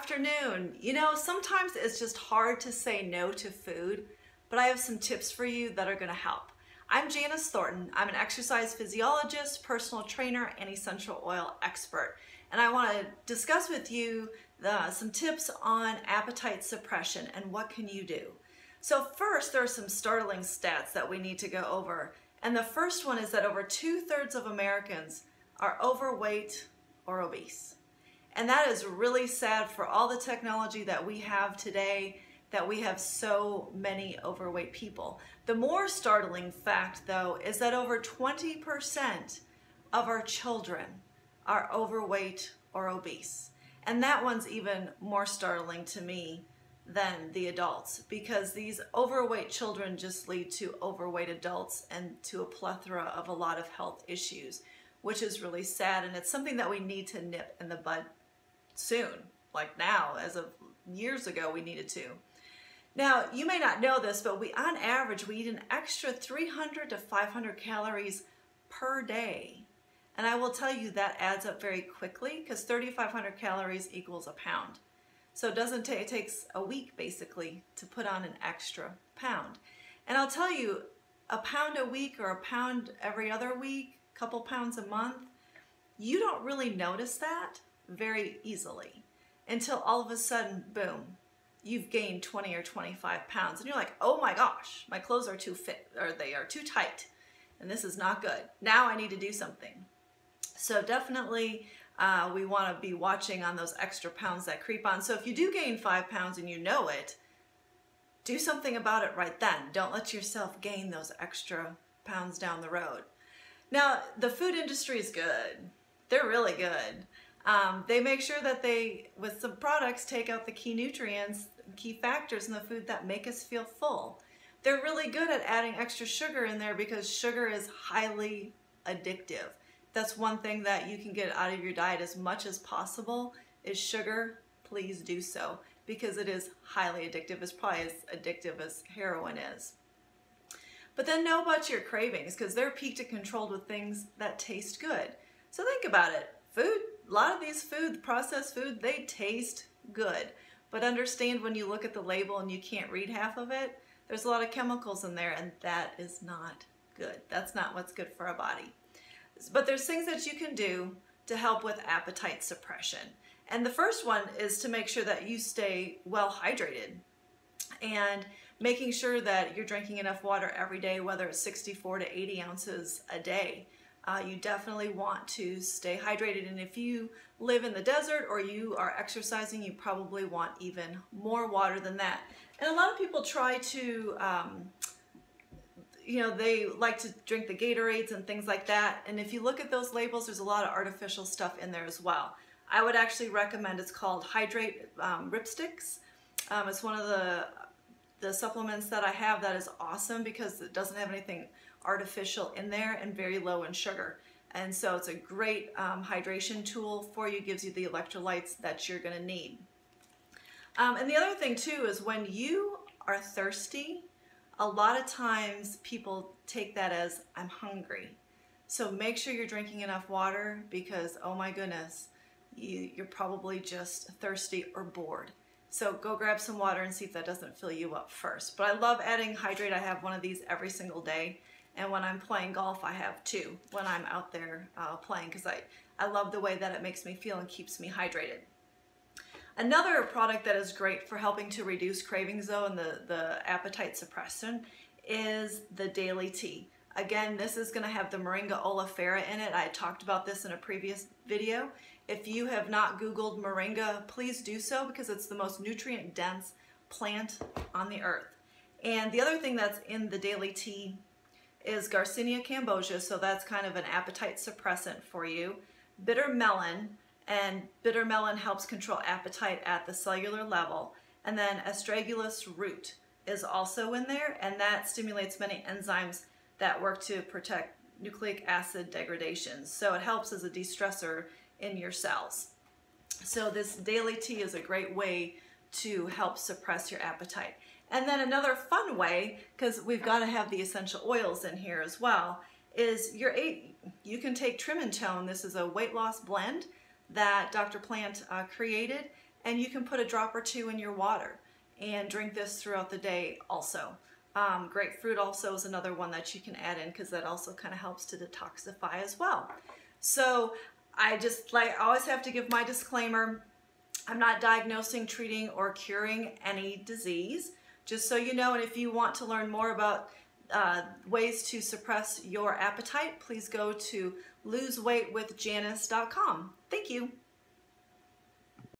afternoon. You know, sometimes it's just hard to say no to food, but I have some tips for you that are going to help. I'm Janice Thornton. I'm an exercise physiologist, personal trainer, and essential oil expert. And I want to discuss with you some tips on appetite suppression and what can you do. So first, there are some startling stats that we need to go over. And the first one is that over 2/3 of Americans are overweight or obese. And that is really sad for all the technology that we have today, that we have so many overweight people. The more startling fact, though, is that over 20% of our children are overweight or obese. And that one's even more startling to me than the adults, because these overweight children just lead to overweight adults and to a plethora of a lot of health issues, which is really sad. And it's something that we need to nip in the bud soon, like now. As of years ago, we needed to. Now, you may not know this, but on average, we eat an extra 300 to 500 calories per day. And I will tell you that adds up very quickly, because 3,500 calories equals a pound. So it takes a week basically to put on an extra pound. And I'll tell you, a pound a week or a pound every other week, a couple pounds a month, you don't really notice that very easily until all of a sudden, boom, you've gained 20 or 25 pounds. And you're like, oh my gosh, my clothes are too fit, or they are too tight, and this is not good. Now I need to do something. So definitely we want to be watching on those extra pounds that creep on. So if you do gain 5 pounds and you know it, do something about it right then. Don't let yourself gain those extra pounds down the road. Now, the food industry is good. They're really good. They make sure that they, with some products, take out the key nutrients, key factors in the food that make us feel full. They're really good at adding extra sugar in there because sugar is highly addictive. That's one thing that you can get out of your diet as much as possible is sugar. Please do so, because it is highly addictive. It's probably as addictive as heroin is. But then know about your cravings, because they're peaked and controlled with things that taste good. So think about it. Food, a lot of these processed food, they taste good. But understand, when you look at the label and you can't read half of it, there's a lot of chemicals in there, and that is not good. That's not what's good for our body. But there's things that you can do to help with appetite suppression. And the first one is to make sure that you stay well hydrated, and making sure that you're drinking enough water every day, whether it's 64 to 80 ounces a day. You definitely want to stay hydrated, and if you live in the desert or you are exercising, you probably want even more water than that. And a lot of people try to, they like to drink the Gatorades and things like that, and if you look at those labels, there's a lot of artificial stuff in there as well. I would actually recommend, it's called Hydrate Ripsticks. It's one of the supplements that I have that is awesome, because it doesn't have anything artificial in there and very low in sugar. And so it's a great hydration tool for you, gives you the electrolytes that you're gonna need. And the other thing too is, when you are thirsty, a lot of times people take that as, I'm hungry. So make sure you're drinking enough water, because oh my goodness, you're probably just thirsty or bored. So go grab some water and see if that doesn't fill you up first. But I love adding Hydrate. I have one of these every single day. And when I'm playing golf, I have two when I'm out there playing, because I love the way that it makes me feel and keeps me hydrated. Another product that is great for helping to reduce cravings, though, and the appetite suppression is the Daily Tea. Again, this is going to have the Moringa oleifera in it. I talked about this in a previous video. If you have not Googled Moringa, please do so, because it's the most nutrient-dense plant on the earth. And the other thing that's in the Daily Tea is Garcinia cambogia, so that's kind of an appetite suppressant for you. Bitter melon, and bitter melon helps control appetite at the cellular level. And then astragalus root is also in there, and that stimulates many enzymes that work to protect nucleic acid degradation. So it helps as a de-stressor in your cells. So this Daily Tea is a great way to help suppress your appetite. And then another fun way, because we've got to have the essential oils in here as well, is you can take Trim and Tone. This is a weight loss blend that Dr. Plant created, and you can put a drop or two in your water and drink this throughout the day also. Grapefruit also is another one that you can add in because that also kind of helps to detoxify as well. So I always have to give my disclaimer. I'm not diagnosing, treating, or curing any disease, just so you know. And if you want to learn more about ways to suppress your appetite, please go to loseweightwithjanice.com. Thank you.